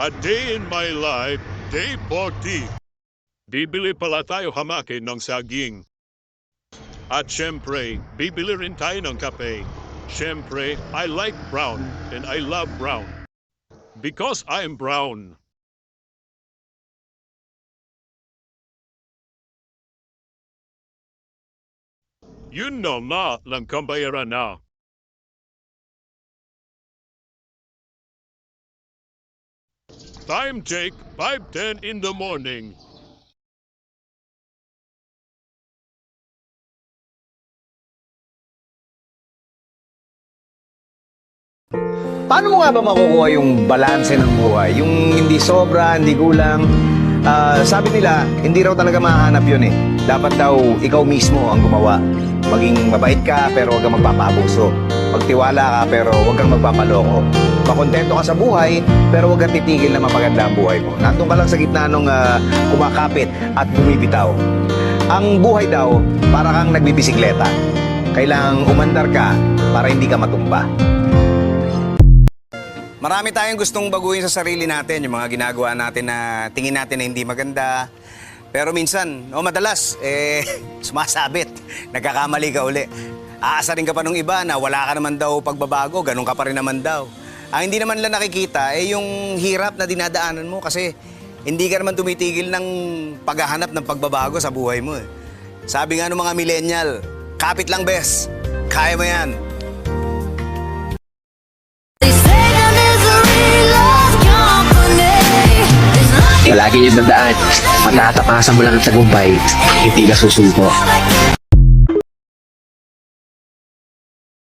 A day in my life, day 40. Bibili pala tayo hamakin ng saging. At syempre, bibili rin tayo ng kape. Syempre, I like brown and I love brown. Because I'm brown. Yun na lang kambayaran na. Time check, 5:10 in the morning. Paano mo nga ba makukuha yung balanse ng buhay? Yung hindi sobra, hindi kulang. Sabi nila, hindi raw talaga mahanap yun eh. Dapat daw ikaw mismo ang gumawa. Maging mabait ka pero huwag kang magpapabuso. Magtiwala ka pero huwag kang magpapaloko. Makontento ka sa buhay pero huwag kang titigil na mapaganda ang buhay mo. Nandun ka lang sa gitna nung kumakapit at bumibitaw. Ang buhay daw, para kang nagbibisikleta. Kailangang umandar ka para hindi ka matumba. Marami tayong gustong baguhin sa sarili natin, yung mga ginagawa natin na tingin natin na hindi maganda. Pero minsan, madalas, sumasabit. Nagkakamali ka uli. Aasarin ka pa nung iba na wala ka naman daw pagbabago, ganun ka pa rin naman daw. Ang hindi naman lang nakikita, yung hirap na dinadaanan mo kasi hindi ka naman tumitigil ng paghahanap ng pagbabago sa buhay mo. Sabi nga ng mga millennial, kapit lang bes, kaya mo yan. Palagi yung dadaan, matatapasan mo lang ang tagumpay, hindi ka susuko.